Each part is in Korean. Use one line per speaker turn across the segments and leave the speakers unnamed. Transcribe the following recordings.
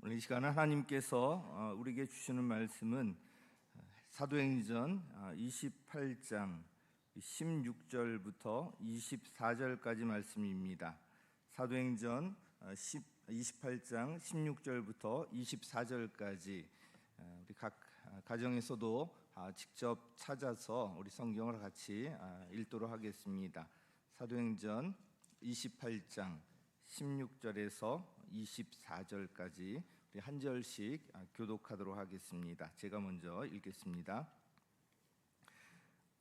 오늘 이 시간은 하나님께서 우리에게 주시는 말씀은 사도행전 28장 16절부터 24절까지 말씀입니다. 사도행전 28장 16절부터 24절까지 우리 각 가정에서도 직접 찾아서 우리 성경을 같이 읽도록 하겠습니다. 사도행전 28장 16절에서 24절까지 우리 한 절씩 교독하도록 하겠습니다. 제가 먼저 읽겠습니다.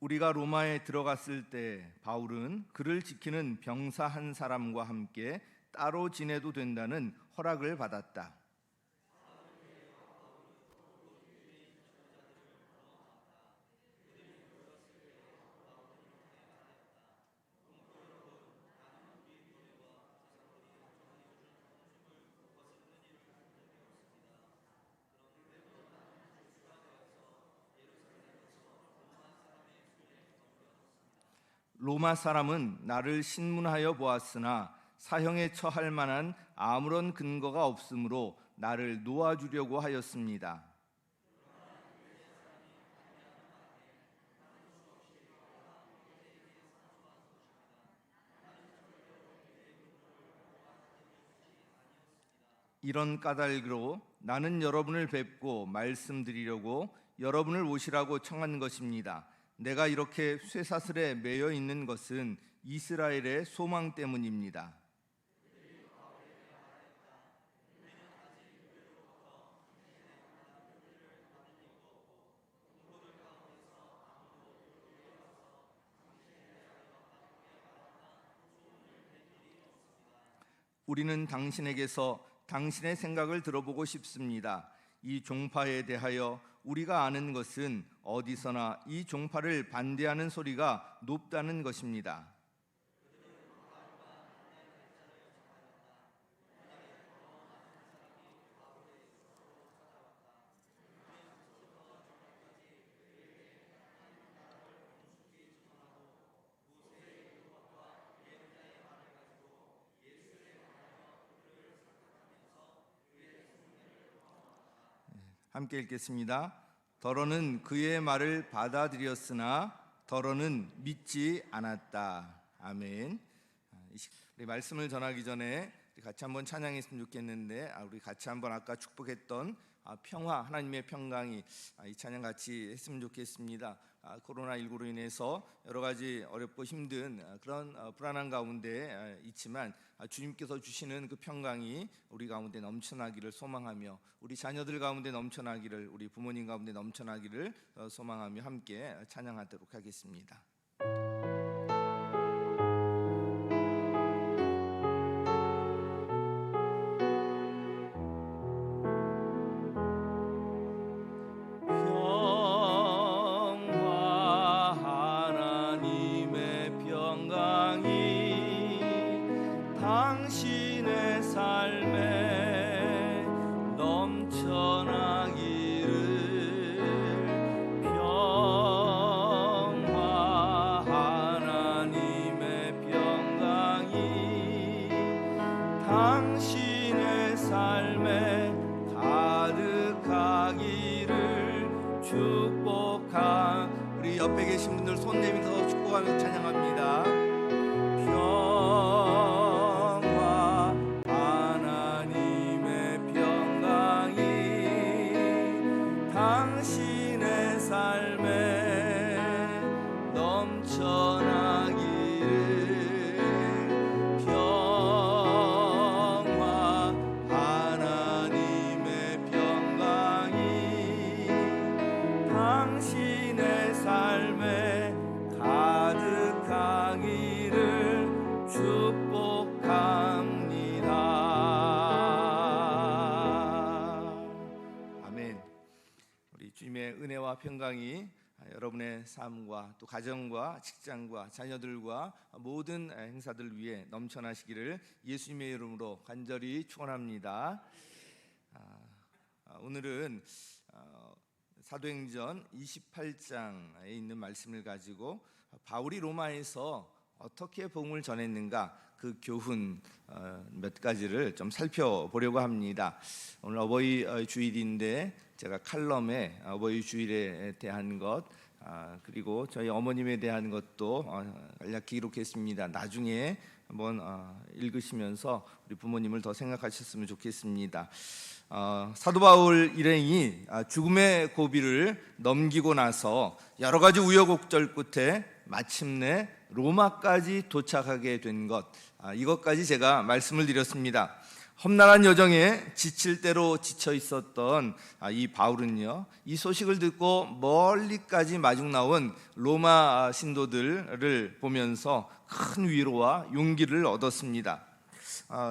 우리가 로마에 들어갔을 때 바울은 그를 지키는 병사 한 사람과 함께 따로 지내도 된다는 허락을 받았다. 로마 사람은 나를 신문하여 보았으나 사형에 처할 만한 아무런 근거가 없으므로 나를 놓아주려고 하였습니다. 이런 까닭으로 나는 여러분을 뵙고 말씀드리려고 여러분을 오시라고 청한 것입니다. 내가 이렇게 쇠사슬에 매여 있는 것은 이스라엘의 소망 때문입니다. 우리는 당신에게서 당신의 생각을 들어보고 싶습니다. 이 종파에 대하여 우리가 아는 것은 어디서나 이 종파를 반대하는 소리가 높다는 것입니다. 함께 읽겠습니다. 더러는 그의 말을 받아들였으나 더러는 믿지 않았다. 아멘. 우리 말씀을 전하기 전에 같이 한번 찬양했으면 좋겠는데 우리 같이 한번 아까 축복했던 평화, 하나님의 평강이 이 찬양 같이 했으면 좋겠습니다. 코로나19로 인해서 여러 가지 어렵고 힘든 그런 불안한 가운데 있지만 주님께서 주시는 그 평강이 우리 가운데 넘쳐나기를 소망하며 우리 자녀들 가운데 넘쳐나기를, 우리 부모님 가운데 넘쳐나기를 소망하며 함께 찬양하도록 하겠습니다.
당신의 삶에 넘쳐나기를 평화 하나님의 평강이 당신의 삶에 가득하기를 축복한 우리 옆에 계신 분들 손 내밀어서 축복하면서 찬양합니다. 당신의 삶에 넘쳐나기를 평화 하나님의 평강이 당신의 삶에 가득하기를 축복합니다. 주님의 은혜와 평강이 여러분의 삶과 또 가정과 직장과 자녀들과 모든 행사들 위해 넘쳐나시기를 예수님의 이름으로 간절히 축원합니다. 오늘은 사도행전 28장에 있는 말씀을 가지고 바울이 로마에서 어떻게 복음을 전했는가,
그 교훈 몇 가지를 좀 살펴보려고 합니다. 오늘 어버이 주일인데 제가 칼럼에 어버이 주일에 대한 것 그리고 저희 어머님에 대한 것도 간략히 기록했습니다. 나중에 한번 읽으시면서 우리 부모님을 더 생각하셨으면 좋겠습니다. 사도 바울 일행이 죽음의 고비를 넘기고 나서 여러 가지 우여곡절 끝에 마침내 로마까지 도착하게 된 것, 이것까지 제가 말씀을 드렸습니다. 험난한 여정에 지칠 대로 지쳐 있었던 이 바울은요, 이 소식을 듣고 멀리까지 마중 나온 로마 신도들을 보면서 큰 위로와 용기를 얻었습니다.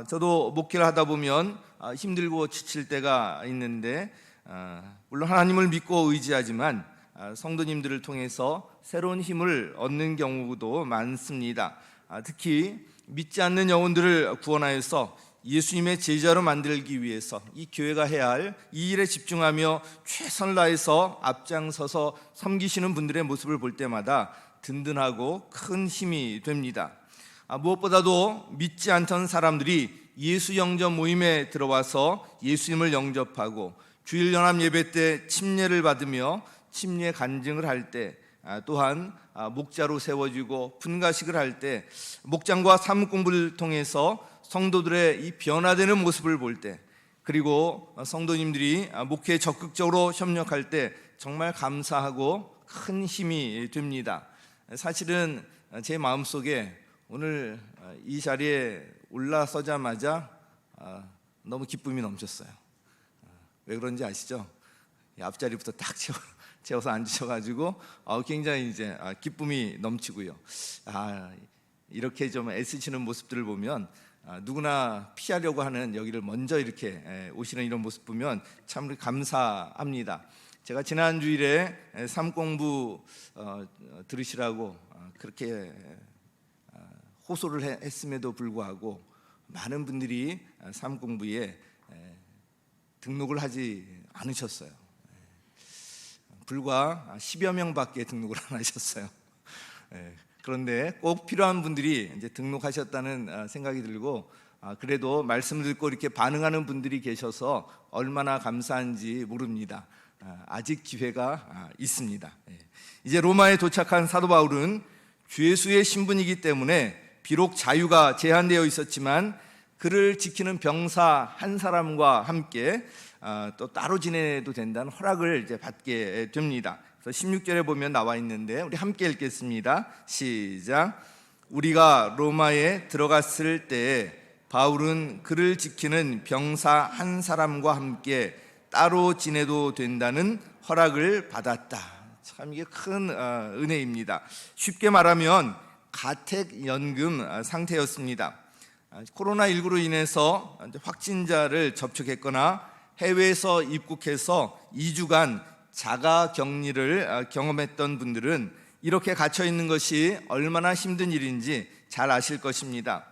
저도 목회를 하다 보면 힘들고 지칠 때가 있는데 물론 하나님을 믿고 의지하지만 성도님들을 통해서 새로운 힘을 얻는 경우도 많습니다. 특히 믿지 않는 영혼들을 구원하여서 예수님의 제자로 만들기 위해서 이 교회가 해야 할 이 일에 집중하며 최선을 다해서 앞장서서 섬기시는 분들의 모습을 볼 때마다 든든하고 큰 힘이 됩니다. 무엇보다도 믿지 않던 사람들이 예수 영접 모임에 들어와서 예수님을 영접하고 주일 연합 예배 때 침례를 받으며 침례 간증을 할 때, 또한 목자로 세워지고 분가식을 할 때, 목장과 사무 공부를 통해서 성도들의 이 변화되는 모습을 볼 때, 그리고 성도님들이 목회에 적극적으로 협력할 때 정말 감사하고 큰 힘이 됩니다. 사실은 제 마음속에 오늘 이 자리에 올라서자마자 너무 기쁨이 넘쳤어요. 왜 그런지 아시죠? 앞자리부터 딱 채워서 앉으셔가지고 굉장히 이제 기쁨이 넘치고요. 이렇게 좀 애쓰시는 모습들을 보면 누구나 피하려고 하는 여기를 먼저 이렇게 오시는 이런 모습 보면 참 감사합니다. 제가 지난 주일에 삶 공부 들으시라고 그렇게 호소를 했음에도 불구하고 많은 분들이 삶 공부에 등록을 하지 않으셨어요. 불과 10여 명밖에 등록을 안 하셨어요. 그런데 꼭 필요한 분들이 이제 등록하셨다는 생각이 들고, 그래도 말씀을 듣고 이렇게 반응하는 분들이 계셔서 얼마나 감사한지 모릅니다. 아직 기회가 있습니다. 이제 로마에 도착한 사도 바울은 주 예수의 신분이기 때문에 비록 자유가 제한되어 있었지만 그를 지키는 병사 한 사람과 함께 또 따로 지내도 된다는 허락을 이제 받게 됩니다. 그래서 16절에 보면 나와 있는데 우리 함께 읽겠습니다. 시작. 우리가 로마에 들어갔을 때 바울은 그를 지키는 병사 한 사람과 함께 따로 지내도 된다는 허락을 받았다. 참 이게 큰 은혜입니다. 쉽게 말하면 가택연금 상태였습니다. 코로나19로 인해서 확진자를 접촉했거나 해외에서 입국해서 2주간 자가격리를 경험했던 분들은 이렇게 갇혀 있는 것이 얼마나 힘든 일인지 잘 아실 것입니다.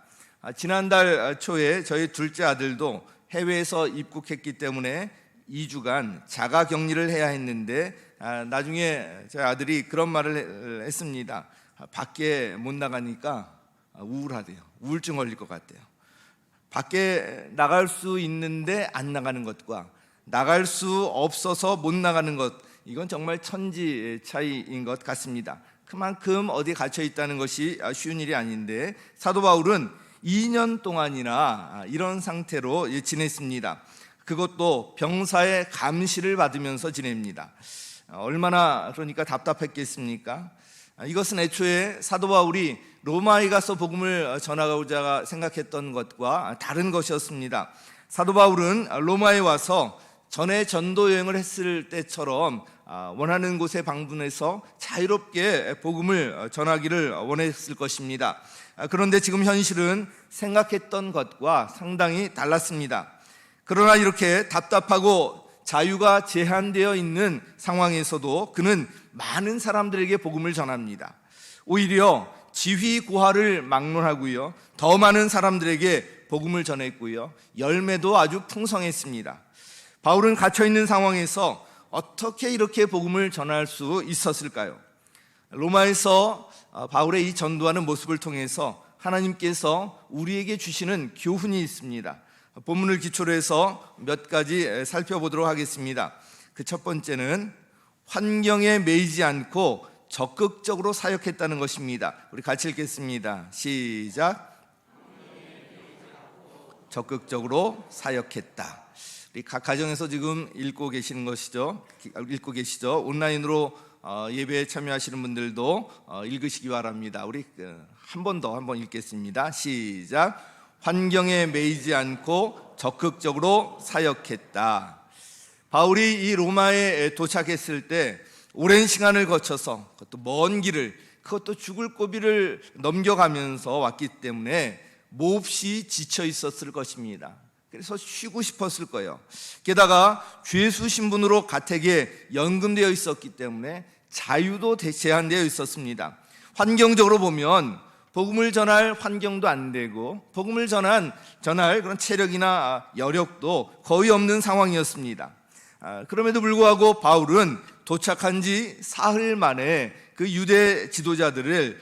지난달 초에 저희 둘째 아들도 해외에서 입국했기 때문에 2주간 자가격리를 해야 했는데 나중에 저희 아들이 그런 말을 했습니다. 밖에 못 나가니까 우울하대요. 우울증 걸릴 것 같대요. 밖에 나갈 수 있는데 안 나가는 것과 나갈 수 없어서 못 나가는 것, 이건 정말 천지 차이인 것 같습니다. 그만큼 어디에 갇혀 있다는 것이 쉬운 일이 아닌데 사도 바울은 2년 동안이나 이런 상태로 지냈습니다. 그것도 병사의 감시를 받으면서 지냅니다. 얼마나 그러니까 답답했겠습니까? 이것은 애초에 사도 바울이 로마에 가서 복음을 전하고자 생각했던 것과 다른 것이었습니다. 사도 바울은 로마에 와서 전에 전도 여행을 했을 때처럼 원하는 곳에 방문해서 자유롭게 복음을 전하기를 원했을 것입니다. 그런데 지금 현실은 생각했던 것과 상당히 달랐습니다. 그러나 이렇게 답답하고 자유가 제한되어 있는 상황에서도 그는 많은 사람들에게 복음을 전합니다. 오히려 지휘 고하를 막론하고요, 더 많은 사람들에게 복음을 전했고요, 열매도 아주 풍성했습니다. 바울은 갇혀있는 상황에서 어떻게 이렇게 복음을 전할 수 있었을까요? 로마에서 바울의 이 전도하는 모습을 통해서 하나님께서 우리에게 주시는 교훈이 있습니다. 본문을 기초로 해서 몇 가지 살펴보도록 하겠습니다. 그 첫 번째는 환경에 매이지 않고 적극적으로 사역했다는 것입니다. 우리 같이 읽겠습니다. 시작. 적극적으로 사역했다. 우리 각 가정에서 지금 읽고 계시는 것이죠. 읽고 계시죠. 온라인으로 예배에 참여하시는 분들도 읽으시기 바랍니다. 우리 한 번 더 한번 읽겠습니다. 시작. 환경에 매이지 않고 적극적으로 사역했다. 바울이 이 로마에 도착했을 때 오랜 시간을 거쳐서 그것도 먼 길을, 그것도 죽을 고비를 넘겨가면서 왔기 때문에 몹시 지쳐 있었을 것입니다. 그래서 쉬고 싶었을 거예요. 게다가 죄수 신분으로 가택에 연금되어 있었기 때문에 자유도 제한되어 있었습니다. 환경적으로 보면 복음을 전할 환경도 안 되고 복음을 전할 그런 체력이나 여력도 거의 없는 상황이었습니다. 그럼에도 불구하고 바울은 도착한 지 사흘 만에 그 유대 지도자들을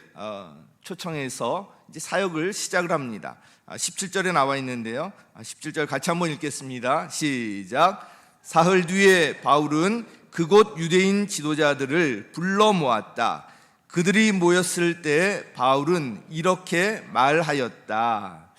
초청해서 이제 사역을 시작을 합니다. 17절에 나와 있는데요. 17절 같이 한번 읽겠습니다. 시작. 사흘 뒤에 바울은 그곳 유대인 지도자들을 불러 모았다. 그들이 모였을 때 바울은 이렇게 말하였다.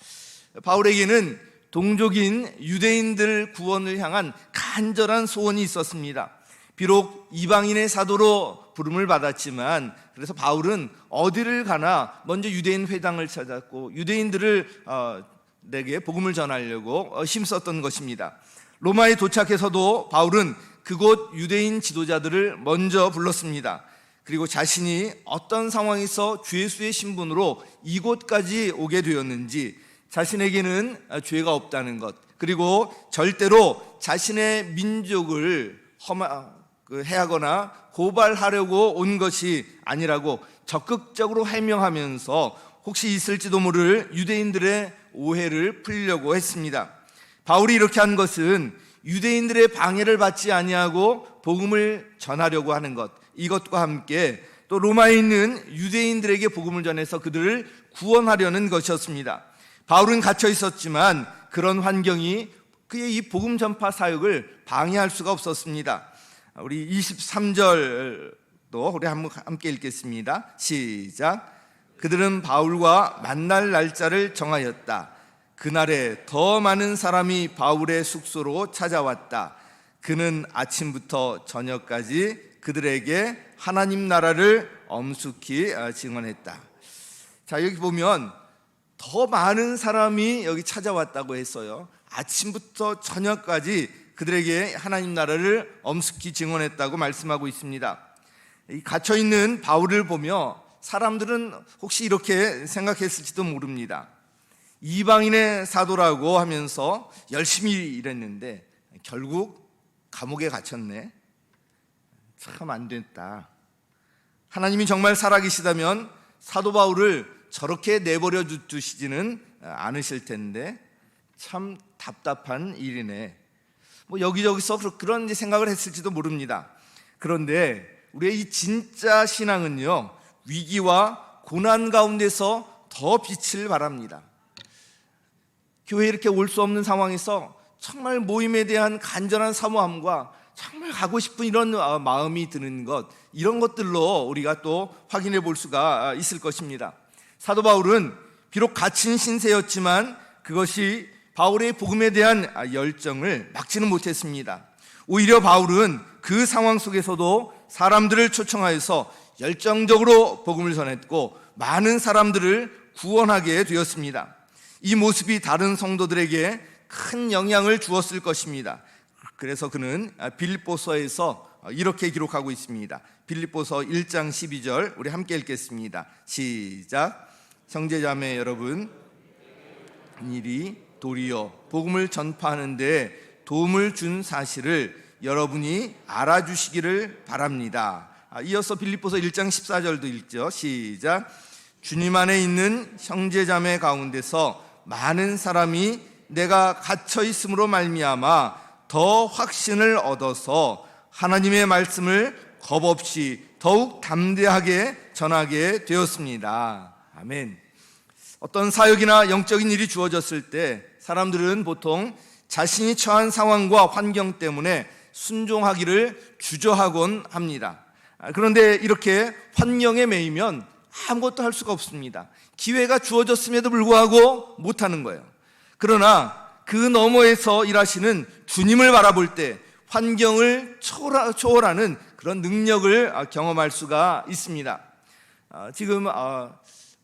바울에게는 동족인 유대인들 구원을 향한 간절한 소원이 있었습니다. 비록 이방인의 사도로 부름을 받았지만 그래서 바울은 어디를 가나 먼저 유대인 회당을 찾았고 유대인들을 내게 복음을 전하려고 힘썼던 것입니다. 로마에 도착해서도 바울은 그곳 유대인 지도자들을 먼저 불렀습니다. 그리고 자신이 어떤 상황에서 죄수의 신분으로 이곳까지 오게 되었는지, 자신에게는 죄가 없다는 것, 그리고 절대로 자신의 민족을 해하거나 고발하려고 온 것이 아니라고 적극적으로 해명하면서 혹시 있을지도 모를 유대인들의 오해를 풀려고 했습니다. 바울이 이렇게 한 것은 유대인들의 방해를 받지 아니하고 복음을 전하려고 하는 것, 이것과 함께 또 로마에 있는 유대인들에게 복음을 전해서 그들을 구원하려는 것이었습니다. 바울은 갇혀 있었지만 그런 환경이 그의 이 복음 전파 사역을 방해할 수가 없었습니다. 우리 23절도 우리 함께 읽겠습니다. 시작. 그들은 바울과 만날 날짜를 정하였다. 그날에 더 많은 사람이 바울의 숙소로 찾아왔다. 그는 아침부터 저녁까지 그들에게 하나님 나라를 엄숙히 증언했다. 자, 여기 보면 더 많은 사람이 여기 찾아왔다고 했어요. 아침부터 저녁까지 그들에게 하나님 나라를 엄숙히 증언했다고 말씀하고 있습니다. 이 갇혀있는 바울을 보며 사람들은 혹시 이렇게 생각했을지도 모릅니다. 이방인의 사도라고 하면서 열심히 일했는데 결국 감옥에 갇혔네. 참 안 됐다. 하나님이 정말 살아계시다면 사도 바울을 저렇게 내버려 두시지는 않으실 텐데 참 답답한 일이네. 뭐 여기저기서 그런 생각을 했을지도 모릅니다. 그런데 우리의 이 진짜 신앙은요, 위기와 고난 가운데서 더 빛을 발합니다. 교회에 이렇게 올 수 없는 상황에서 정말 모임에 대한 간절한 사모함과 정말 가고 싶은 이런 마음이 드는 것, 이런 것들로 우리가 또 확인해 볼 수가 있을 것입니다. 사도 바울은 비록 갇힌 신세였지만 그것이 바울의 복음에 대한 열정을 막지는 못했습니다. 오히려 바울은 그 상황 속에서도 사람들을 초청하여서 열정적으로 복음을 전했고 많은 사람들을 구원하게 되었습니다. 이 모습이 다른 성도들에게 큰 영향을 주었을 것입니다. 그래서 그는 빌립보서에서 이렇게 기록하고 있습니다. 빌립보서 1장 12절 우리 함께 읽겠습니다. 시작. 형제자매 여러분, 일이 도리어 복음을 전파하는 데 도움을 준 사실을 여러분이 알아주시기를 바랍니다. 이어서 빌립보서 1장 14절도 읽죠. 시작. 주님 안에 있는 형제자매 가운데서 많은 사람이 내가 갇혀 있음으로 말미암아 더 확신을 얻어서 하나님의 말씀을 겁없이 더욱 담대하게 전하게 되었습니다. 아멘. 어떤 사역이나 영적인 일이 주어졌을 때 사람들은 보통 자신이 처한 상황과 환경 때문에 순종하기를 주저하곤 합니다. 그런데 이렇게 환경에 매이면 아무것도 할 수가 없습니다. 기회가 주어졌음에도 불구하고 못하는 거예요. 그러나 그 너머에서 일하시는 주님을 바라볼 때 환경을 초월하는 그런 능력을 경험할 수가 있습니다. 지금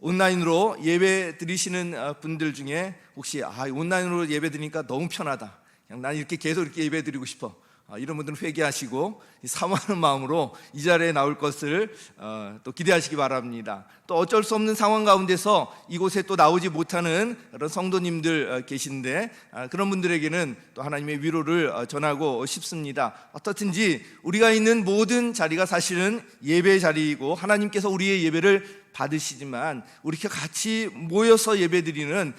온라인으로 예배 드리시는 분들 중에 혹시 온라인으로 예배 드리니까 너무 편하다, 그냥 난 이렇게 계속 이렇게 예배 드리고 싶어, 이런 분들은 회개하시고 사모하는 마음으로 이 자리에 나올 것을 또 기대하시기 바랍니다. 또 어쩔 수 없는 상황 가운데서 이곳에 또 나오지 못하는 그런 성도님들 계신데 그런 분들에게는 또 하나님의 위로를 전하고 싶습니다. 어떻든지 우리가 있는 모든 자리가 사실은 예배 자리이고 하나님께서 우리의 예배를 받으시지만 우리 이렇게 같이 모여서 예배드리는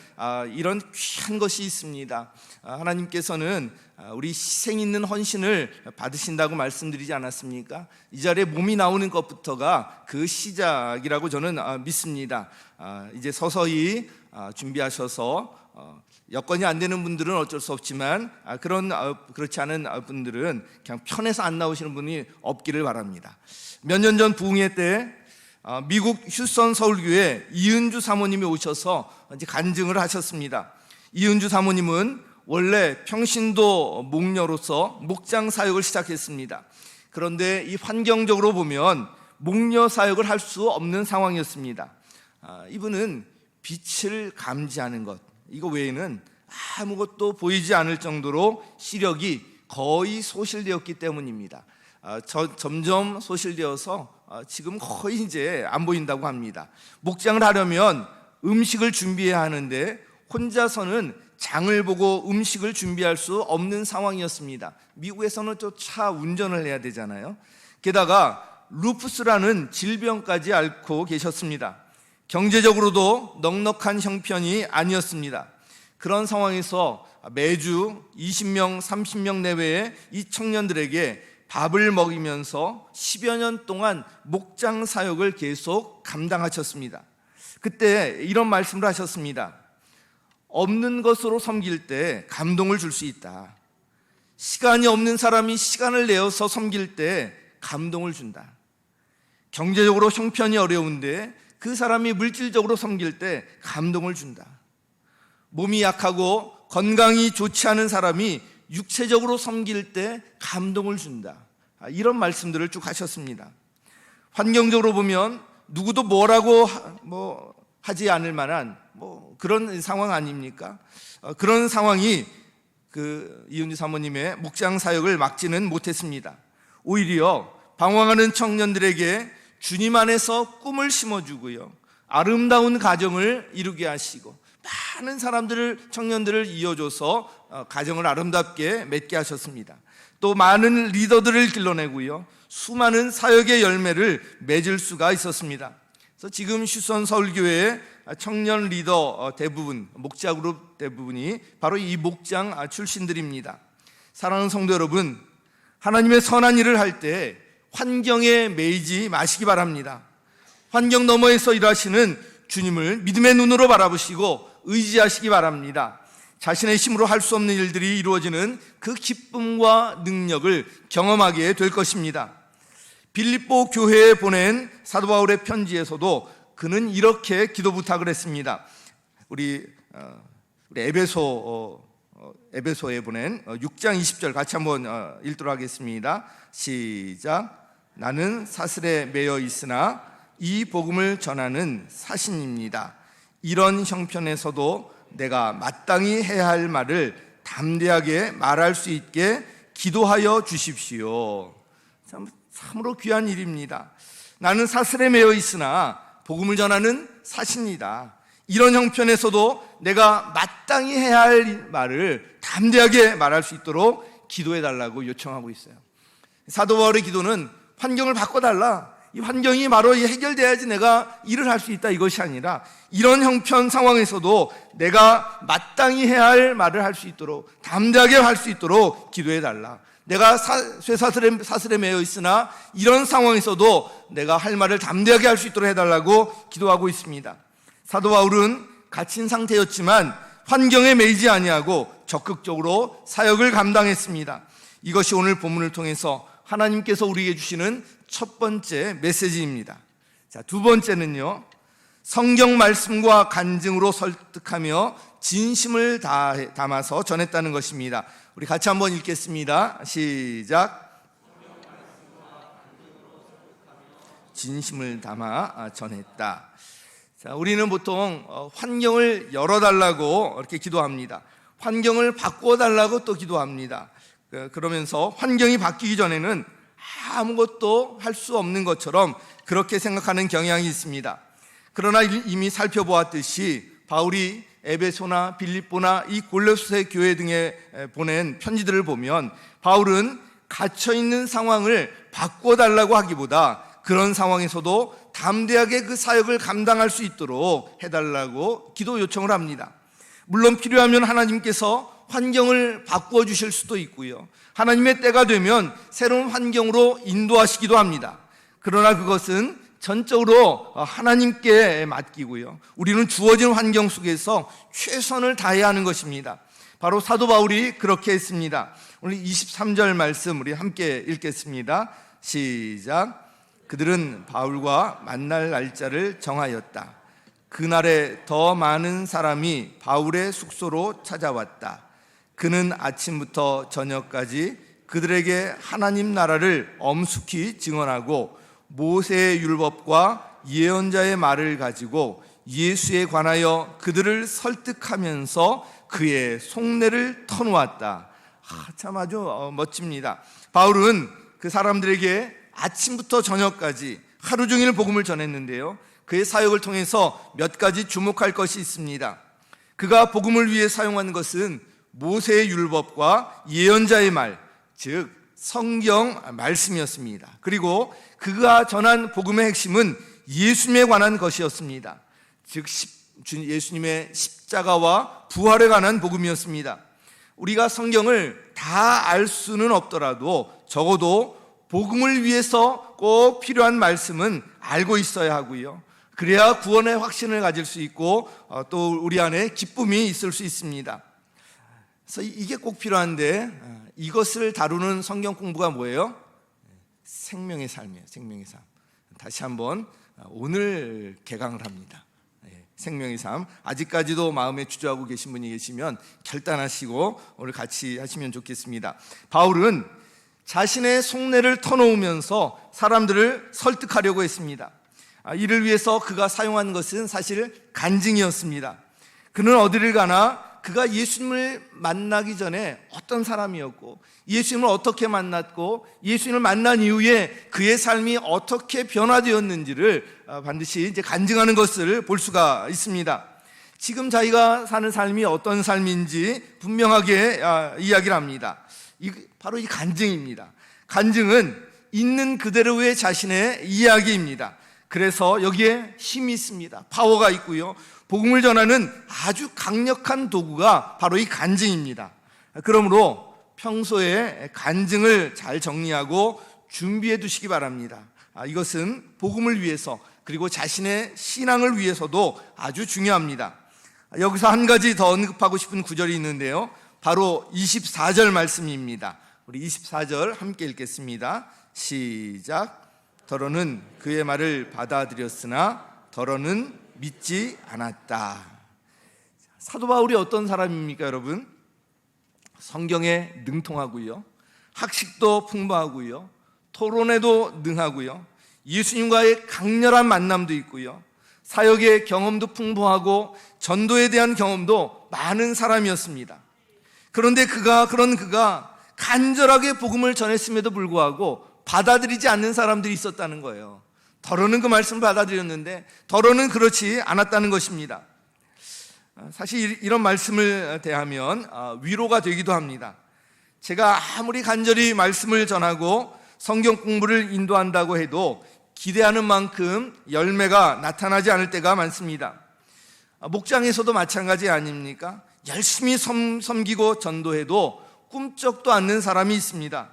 이런 귀한 것이 있습니다. 하나님께서는 우리 희생 있는 헌신을 받으신다고 말씀드리지 않았습니까? 이 자리에 몸이 나오는 것부터가 그 시작이라고 저는 믿습니다. 이제 서서히 준비하셔서 여건이 안 되는 분들은 어쩔 수 없지만 그렇지 않은 분들은 그냥 편해서 안 나오시는 분이 없기를 바랍니다. 몇 년 전 부흥회 때 미국 휴스턴 서울교회 이은주 사모님이 오셔서 이제 간증을 하셨습니다. 이은주 사모님은 원래 평신도 목녀로서 목장 사역을 시작했습니다. 그런데 이 환경적으로 보면 목녀 사역을 할 수 없는 상황이었습니다. 이분은 빛을 감지하는 것, 이거 외에는 아무것도 보이지 않을 정도로 시력이 거의 소실되었기 때문입니다. 점점 소실되어서 지금 거의 이제 안 보인다고 합니다. 목장을 하려면 음식을 준비해야 하는데 혼자서는 장을 보고 음식을 준비할 수 없는 상황이었습니다. 미국에서는 또 차 운전을 해야 되잖아요. 게다가 루푸스라는 질병까지 앓고 계셨습니다. 경제적으로도 넉넉한 형편이 아니었습니다. 그런 상황에서 매주 20명, 30명 내외의 이 청년들에게 밥을 먹이면서 10여 년 동안 목장 사역을 계속 감당하셨습니다. 그때 이런 말씀을 하셨습니다. 없는 것으로 섬길 때 감동을 줄 수 있다. 시간이 없는 사람이 시간을 내어서 섬길 때 감동을 준다. 경제적으로 형편이 어려운데 그 사람이 물질적으로 섬길 때 감동을 준다. 몸이 약하고 건강이 좋지 않은 사람이 육체적으로 섬길 때 감동을 준다. 이런 말씀들을 쭉 하셨습니다. 환경적으로 보면 누구도 뭐라고 하지 않을 만한 그런 상황 아닙니까? 그런 상황이 그 이은주 사모님의 목장 사역을 막지는 못했습니다. 오히려 방황하는 청년들에게 주님 안에서 꿈을 심어주고요, 아름다운 가정을 이루게 하시고 많은 청년들을 이어줘서 가정을 아름답게 맺게 하셨습니다. 또 많은 리더들을 길러내고요, 수많은 사역의 열매를 맺을 수가 있었습니다. 그래서 지금 휴스턴 서울교회의 청년 리더 대부분, 목자 그룹 대부분이 바로 이 목장 출신들입니다. 사랑하는 성도 여러분, 하나님의 선한 일을 할 때 환경에 매이지 마시기 바랍니다. 환경 너머에서 일하시는 주님을 믿음의 눈으로 바라보시고 의지하시기 바랍니다. 자신의 힘으로 할 수 없는 일들이 이루어지는 그 기쁨과 능력을 경험하게 될 것입니다. 빌립보 교회에 보낸 사도 바울의 편지에서도 그는 이렇게 기도 부탁을 했습니다. 우리 에베소에 보낸 6장 20절 같이 한번 읽도록 하겠습니다. 시작. 나는 사슬에 매여 있으나 이 복음을 전하는 사신입니다. 이런 형편에서도 내가 마땅히 해야 할 말을 담대하게 말할 수 있게 기도하여 주십시오. 참으로 귀한 일입니다. 나는 사슬에 매여 있으나 복음을 전하는 사신이다. 이런 형편에서도 내가 마땅히 해야 할 말을 담대하게 말할 수 있도록 기도해달라고 요청하고 있어요. 사도 바울의 기도는 환경을 바꿔달라, 이 환경이 바로 해결돼야지 내가 일을 할 수 있다, 이것이 아니라 이런 형편 상황에서도 내가 마땅히 해야 할 말을 할 수 있도록, 담대하게 할 수 있도록 기도해달라. 내가 쇠사슬에 매여 있으나 이런 상황에서도 내가 할 말을 담대하게 할 수 있도록 해달라고 기도하고 있습니다. 사도 바울은 갇힌 상태였지만 환경에 매이지 아니하고 적극적으로 사역을 감당했습니다. 이것이 오늘 본문을 통해서 하나님께서 우리에게 주시는 첫 번째 메시지입니다. 자, 두 번째는요, 성경 말씀과 간증으로 설득하며 진심을 담아서 전했다는 것입니다. 우리 같이 한번 읽겠습니다. 시작. 진심을 담아 전했다. 자, 우리는 보통 환경을 열어달라고 이렇게 기도합니다. 환경을 바꿔달라고 또 기도합니다. 그러면서 환경이 바뀌기 전에는 아무것도 할 수 없는 것처럼 그렇게 생각하는 경향이 있습니다. 그러나 이미 살펴보았듯이 바울이 에베소나 빌립보나 이 골로새 교회 등에 보낸 편지들을 보면 바울은 갇혀있는 상황을 바꿔달라고 하기보다 그런 상황에서도 담대하게 그 사역을 감당할 수 있도록 해달라고 기도 요청을 합니다. 물론 필요하면 하나님께서 환경을 바꾸어 주실 수도 있고요, 하나님의 때가 되면 새로운 환경으로 인도하시기도 합니다. 그러나 그것은 전적으로 하나님께 맡기고요, 우리는 주어진 환경 속에서 최선을 다해야 하는 것입니다. 바로 사도 바울이 그렇게 했습니다. 오늘 23절 말씀 우리 함께 읽겠습니다. 시작. 그들은 바울과 만날 날짜를 정하였다. 그날에 더 많은 사람이 바울의 숙소로 찾아왔다. 그는 아침부터 저녁까지 그들에게 하나님 나라를 엄숙히 증언하고 모세의 율법과 예언자의 말을 가지고 예수에 관하여 그들을 설득하면서 그의 속내를 터놓았다. 참 아주 멋집니다. 바울은 그 사람들에게 아침부터 저녁까지 하루 종일 복음을 전했는데요, 그의 사역을 통해서 몇 가지 주목할 것이 있습니다. 그가 복음을 위해 사용한 것은 모세의 율법과 예언자의 말, 즉 성경 말씀이었습니다. 그리고 그가 전한 복음의 핵심은 예수님에 관한 것이었습니다. 즉 예수님의 십자가와 부활에 관한 복음이었습니다. 우리가 성경을 다 알 수는 없더라도 적어도 복음을 위해서 꼭 필요한 말씀은 알고 있어야 하고요, 그래야 구원의 확신을 가질 수 있고 또 우리 안에 기쁨이 있을 수 있습니다. 그래서 이게 꼭 필요한데 이것을 다루는 성경 공부가 뭐예요? 생명의 삶이에요. 생명의 삶. 다시 한번 오늘 개강을 합니다. 생명의 삶. 아직까지도 마음에 주저하고 계신 분이 계시면 결단하시고 오늘 같이 하시면 좋겠습니다. 바울은 자신의 속내를 터놓으면서 사람들을 설득하려고 했습니다. 이를 위해서 그가 사용한 것은 사실 간증이었습니다. 그는 어디를 가나 그가 예수님을 만나기 전에 어떤 사람이었고, 예수님을 어떻게 만났고, 예수님을 만난 이후에 그의 삶이 어떻게 변화되었는지를 반드시 이제 간증하는 것을 볼 수가 있습니다. 지금 자기가 사는 삶이 어떤 삶인지 분명하게 이야기를 합니다. 바로 이 간증입니다. 간증은 있는 그대로의 자신의 이야기입니다. 그래서 여기에 힘이 있습니다. 파워가 있고요, 복음을 전하는 아주 강력한 도구가 바로 이 간증입니다. 그러므로 평소에 간증을 잘 정리하고 준비해 두시기 바랍니다. 이것은 복음을 위해서 그리고 자신의 신앙을 위해서도 아주 중요합니다. 여기서 한 가지 더 언급하고 싶은 구절이 있는데요, 바로 24절 말씀입니다. 우리 24절 함께 읽겠습니다. 시작. 더러는 그의 말을 받아들였으나 더러는 믿지 않았다. 사도 바울이 어떤 사람입니까, 여러분? 성경에 능통하고요, 학식도 풍부하고요, 토론에도 능하고요, 예수님과의 강렬한 만남도 있고요, 사역의 경험도 풍부하고 전도에 대한 경험도 많은 사람이었습니다. 그런데 그가 간절하게 복음을 전했음에도 불구하고 받아들이지 않는 사람들이 있었다는 거예요. 더러는 그 말씀을 받아들였는데 더러는 그렇지 않았다는 것입니다. 사실 이런 말씀을 대하면 위로가 되기도 합니다. 제가 아무리 간절히 말씀을 전하고 성경 공부를 인도한다고 해도 기대하는 만큼 열매가 나타나지 않을 때가 많습니다. 목장에서도 마찬가지 아닙니까? 열심히 섬기고 전도해도 꿈쩍도 않는 사람이 있습니다.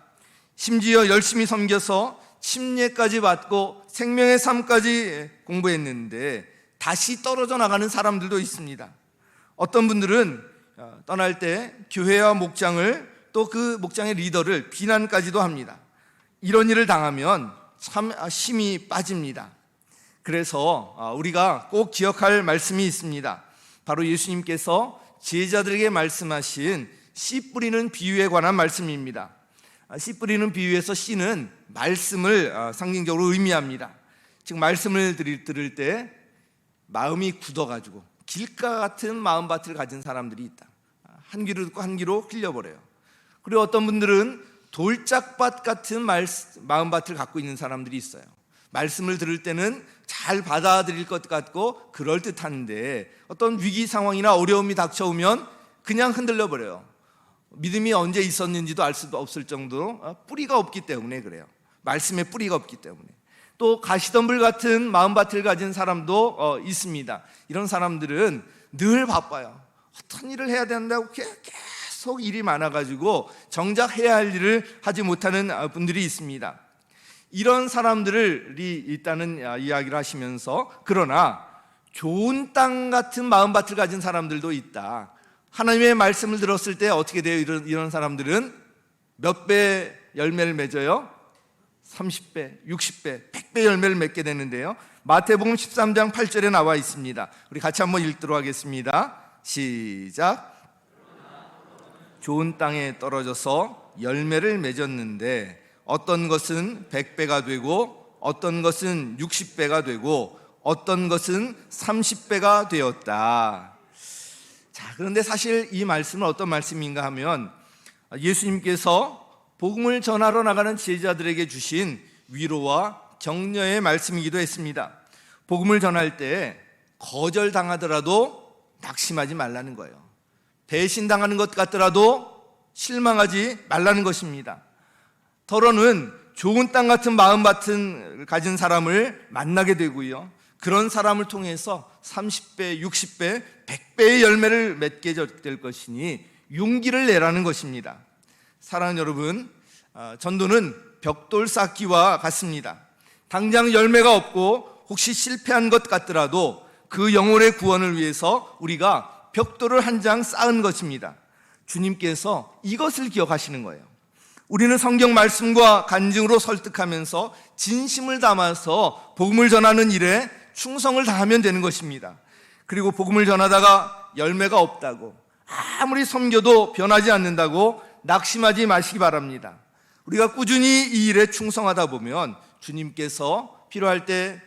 심지어 열심히 섬겨서 침례까지 받고 생명의 삶까지 공부했는데 다시 떨어져 나가는 사람들도 있습니다. 어떤 분들은 떠날 때 교회와 목장을 또 그 목장의 리더를 비난까지도 합니다. 이런 일을 당하면 참 힘이 빠집니다. 그래서 우리가 꼭 기억할 말씀이 있습니다. 바로 예수님께서 제자들에게 말씀하신 씨 뿌리는 비유에 관한 말씀입니다. 씨 뿌리는 비유에서 씨는 말씀을 상징적으로 의미합니다. 즉 말씀을 들을 때 마음이 굳어가지고 길가 같은 마음밭을 가진 사람들이 있다. 한 귀로 듣고 한 귀로 흘려버려요. 그리고 어떤 분들은 돌짝밭 같은 마음밭을 갖고 있는 사람들이 있어요. 말씀을 들을 때는 잘 받아들일 것 같고 그럴듯한데 어떤 위기 상황이나 어려움이 닥쳐오면 그냥 흔들려 버려요. 믿음이 언제 있었는지도 알 수도 없을 정도로 뿌리가 없기 때문에 그래요. 말씀에 뿌리가 없기 때문에. 또 가시덤불 같은 마음밭을 가진 사람도 있습니다. 이런 사람들은 늘 바빠요. 어떤 일을 해야 된다고 계속 일이 많아가지고 정작 해야 할 일을 하지 못하는 분들이 있습니다. 이런 사람들이 있다는 이야기를 하시면서 그러나 좋은 땅 같은 마음밭을 가진 사람들도 있다. 하나님의 말씀을 들었을 때 어떻게 돼요? 이런 사람들은 몇 배 열매를 맺어요? 30배, 60배, 100배 열매를 맺게 되는데요. 마태복음 13장 8절에 나와 있습니다. 우리 같이 한번 읽도록 하겠습니다. 시작. 좋은 땅에 떨어져서 열매를 맺었는데 어떤 것은 100배가 되고 어떤 것은 60배가 되고 어떤 것은 30배가 되었다. 자, 그런데 사실 이 말씀은 어떤 말씀인가 하면 예수님께서 복음을 전하러 나가는 제자들에게 주신 위로와 격려의 말씀이기도 했습니다. 복음을 전할 때 거절당하더라도 낙심하지 말라는 거예요. 배신당하는 것 같더라도 실망하지 말라는 것입니다. 더러는 좋은 땅 같은 마음밭을 가진 사람을 만나게 되고요. 그런 사람을 통해서 30배, 60배, 100배의 열매를 맺게 될 것이니 용기를 내라는 것입니다. 사랑하는 여러분, 전도는 벽돌 쌓기와 같습니다. 당장 열매가 없고 혹시 실패한 것 같더라도 그 영혼의 구원을 위해서 우리가 벽돌을 한 장 쌓은 것입니다. 주님께서 이것을 기억하시는 거예요. 우리는 성경 말씀과 간증으로 설득하면서 진심을 담아서 복음을 전하는 일에 충성을 다하면 되는 것입니다. 그리고 복음을 전하다가 열매가 없다고, 아무리 섬겨도 변하지 않는다고 낙심하지 마시기 바랍니다. 우리가 꾸준히 이 일에 충성하다 보면 주님께서 필요할 때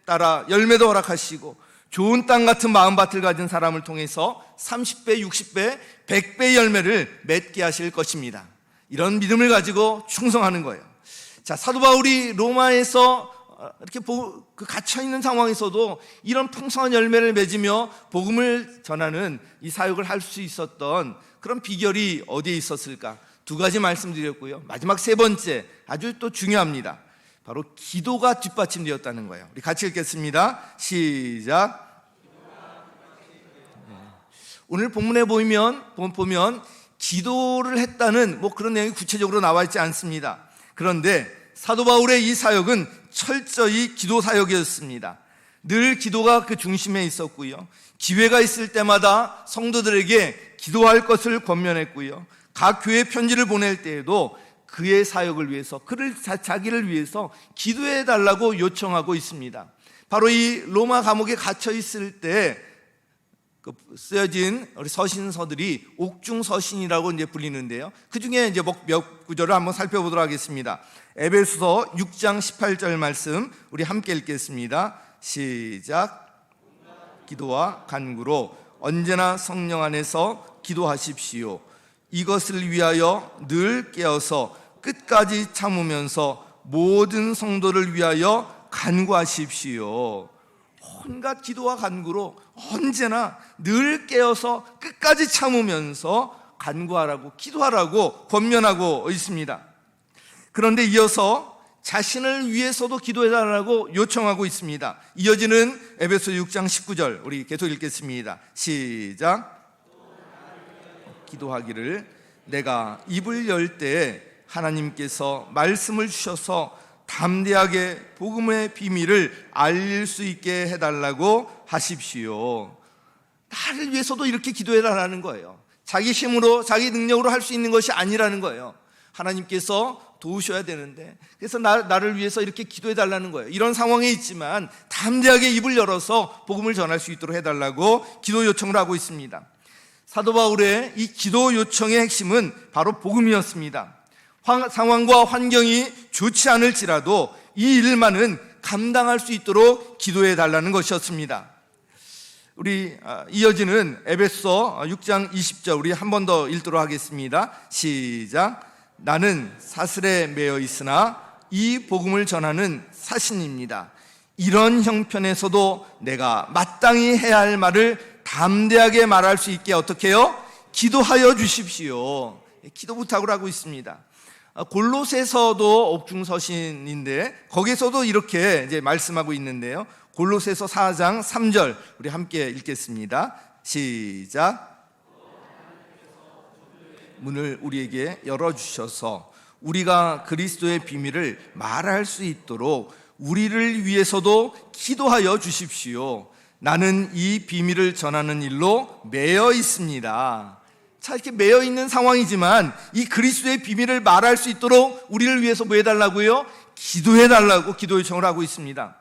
따라 열매도 허락하시고 좋은 땅 같은 마음밭을 가진 사람을 통해서 30배, 60배, 100배의 열매를 맺게 하실 것입니다. 이런 믿음을 가지고 충성하는 거예요. 자, 사도 바울이 로마에서 이렇게 갇혀있는 상황에서도 이런 풍성한 열매를 맺으며 복음을 전하는 이 사역을 할 수 있었던 그런 비결이 어디에 있었을까? 두 가지 말씀드렸고요. 마지막 세 번째, 아주 또 중요합니다. 바로 기도가 뒷받침되었다는 거예요. 우리 같이 읽겠습니다. 시작. 오늘 본문에 보면 기도를 했다는 그런 내용이 구체적으로 나와 있지 않습니다. 그런데 사도 바울의 이 사역은 철저히 기도 사역이었습니다. 늘 기도가 그 중심에 있었고요. 기회가 있을 때마다 성도들에게 기도할 것을 권면했고요. 각 교회 편지를 보낼 때에도 그의 사역을 위해서, 자기를 위해서 기도해 달라고 요청하고 있습니다. 바로 이 로마 감옥에 갇혀 있을 때 쓰여진 우리 서신서들이 옥중서신이라고 이제 불리는데요. 그 중에 이제 몇 구절을 한번 살펴보도록 하겠습니다. 에베소서 6장 18절 말씀 우리 함께 읽겠습니다. 시작. 기도와 간구로 언제나 성령 안에서 기도하십시오. 이것을 위하여 늘 깨어서 끝까지 참으면서 모든 성도를 위하여 간구하십시오. 온갖 기도와 간구로 언제나 늘 깨어서 끝까지 참으면서 간구하라고, 기도하라고 권면하고 있습니다. 그런데 이어서 자신을 위해서도 기도해달라고 요청하고 있습니다. 이어지는 에베소 6장 19절 우리 계속 읽겠습니다. 시작. 기도하기를 내가 입을 열 때 하나님께서 말씀을 주셔서 담대하게 복음의 비밀을 알릴 수 있게 해달라고 하십시오. 나를 위해서도 이렇게 기도해달라는 거예요. 자기 힘으로 자기 능력으로 할 수 있는 것이 아니라는 거예요. 하나님께서 도우셔야 되는데, 그래서 나를 위해서 이렇게 기도해달라는 거예요. 이런 상황에 있지만 담대하게 입을 열어서 복음을 전할 수 있도록 해달라고 기도 요청을 하고 있습니다. 사도 바울의 이 기도 요청의 핵심은 바로 복음이었습니다. 상황과 환경이 좋지 않을지라도 이 일만은 감당할 수 있도록 기도해 달라는 것이었습니다. 우리 이어지는 에베소 6장 20절 우리 한 번 더 읽도록 하겠습니다. 시작. 나는 사슬에 매여 있으나 이 복음을 전하는 사신입니다. 이런 형편에서도 내가 마땅히 해야 할 말을 담대하게 말할 수 있게 어떻게 해요? 기도하여 주십시오. 기도 부탁을 하고 있습니다. 골로새서도 옥중서신인데 거기서도 이렇게 이제 말씀하고 있는데요. 골로새서 4장 3절 우리 함께 읽겠습니다. 시작. 문을 우리에게 열어주셔서 우리가 그리스도의 비밀을 말할 수 있도록 우리를 위해서도 기도하여 주십시오. 나는 이 비밀을 전하는 일로 매여 있습니다. 자, 이렇게 매여 있는 상황이지만 이 그리스도의 비밀을 말할 수 있도록 우리를 위해서 뭐 해달라고요? 기도해달라고 기도 요청을 하고 있습니다.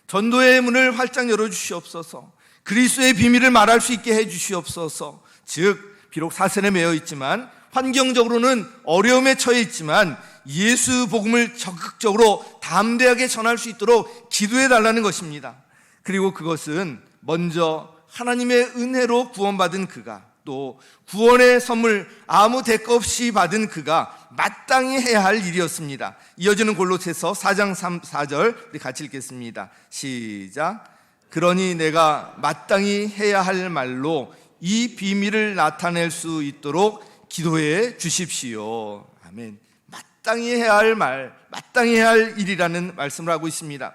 전도의 문을 활짝 열어주시옵소서. 그리스도의 비밀을 말할 수 있게 해주시옵소서. 즉 비록 사슬에 매여 있지만 환경적으로는 어려움에 처해 있지만 예수 복음을 적극적으로 담대하게 전할 수 있도록 기도해달라는 것입니다. 그리고 그것은 먼저 하나님의 은혜로 구원받은 그가, 또 구원의 선물 아무 대가 없이 받은 그가 마땅히 해야 할 일이었습니다. 이어지는 골로새서 4장 4절 우리 같이 읽겠습니다. 시작. 그러니 내가 마땅히 해야 할 말로 이 비밀을 나타낼 수 있도록 기도해 주십시오. 아멘. 마땅히 해야 할 말, 마땅히 해야 할 일이라는 말씀을 하고 있습니다.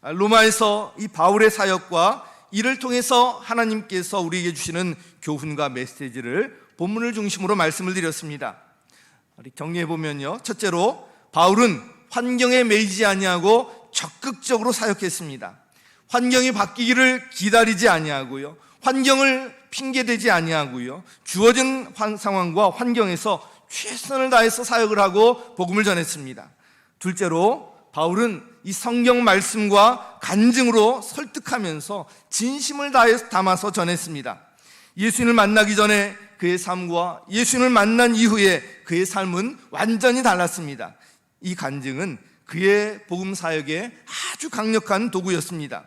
로마에서 이 바울의 사역과 이를 통해서 하나님께서 우리에게 주시는 교훈과 메시지를 본문을 중심으로 말씀을 드렸습니다. 우리 정리해 보면요, 첫째로 바울은 환경에 매이지 아니하고 적극적으로 사역했습니다. 환경이 바뀌기를 기다리지 아니하고요, 환경을 핑계대지 아니하고요, 주어진 상황과 환경에서 최선을 다해서 사역을 하고 복음을 전했습니다. 둘째로 바울은 이 성경 말씀과 간증으로 설득하면서 진심을 다해서 담아서 전했습니다. 예수님을 만나기 전에 그의 삶과 예수님을 만난 이후에 그의 삶은 완전히 달랐습니다. 이 간증은 그의 복음 사역의 아주 강력한 도구였습니다.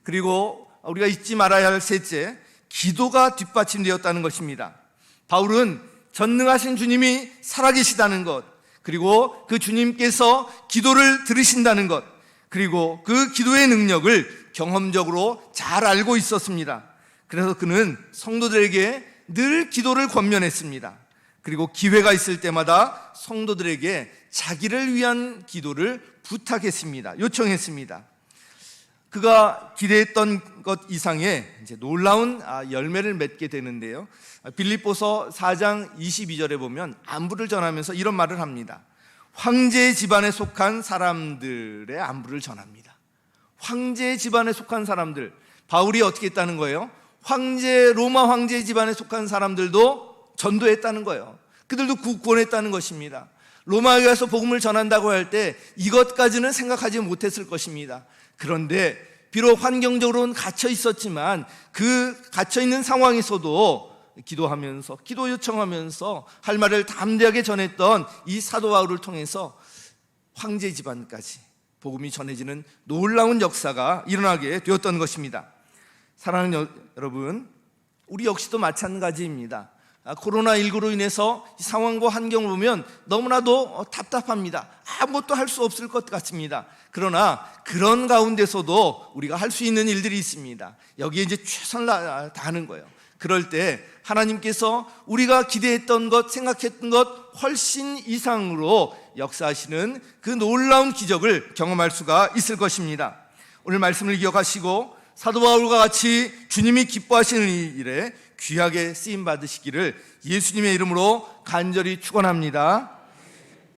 그리고 우리가 잊지 말아야 할 셋째, 기도가 뒷받침되었다는 것입니다. 바울은 전능하신 주님이 살아계시다는 것, 그리고 그 주님께서 기도를 들으신다는 것, 그리고 그 기도의 능력을 경험적으로 잘 알고 있었습니다. 그래서 그는 성도들에게 늘 기도를 권면했습니다. 그리고 기회가 있을 때마다 성도들에게 자기를 위한 기도를 부탁했습니다. 요청했습니다. 그가 기대했던 것 이상의 이제 놀라운 열매를 맺게 되는데요. 빌립보서 4장 22절에 보면 안부를 전하면서 이런 말을 합니다. 황제 집안에 속한 사람들의 안부를 전합니다. 황제 집안에 속한 사람들, 바울이 어떻게 했다는 거예요? 로마 황제 집안에 속한 사람들도 전도했다는 거예요. 그들도 구원했다는 것입니다. 로마에 가서 복음을 전한다고 할 때 이것까지는 생각하지 못했을 것입니다. 그런데 비록 환경적으로는 갇혀 있었지만 그 갇혀 있는 상황에서도 기도하면서, 기도 요청하면서 할 말을 담대하게 전했던 이 사도 바울을 통해서 황제 집안까지 복음이 전해지는 놀라운 역사가 일어나게 되었던 것입니다. 사랑하는 여러분, 우리 역시도 마찬가지입니다. 코로나19로 인해서 이 상황과 환경을 보면 너무나도 답답합니다. 아무것도 할 수 없을 것 같습니다. 그러나 그런 가운데서도 우리가 할 수 있는 일들이 있습니다. 여기에 이제 최선을 다하는 거예요. 그럴 때 하나님께서 우리가 기대했던 것, 생각했던 것 훨씬 이상으로 역사하시는 그 놀라운 기적을 경험할 수가 있을 것입니다. 오늘 말씀을 기억하시고 사도 바울과 같이 주님이 기뻐하시는 일에 귀하게 쓰임 받으시기를 예수님의 이름으로 간절히 축원합니다.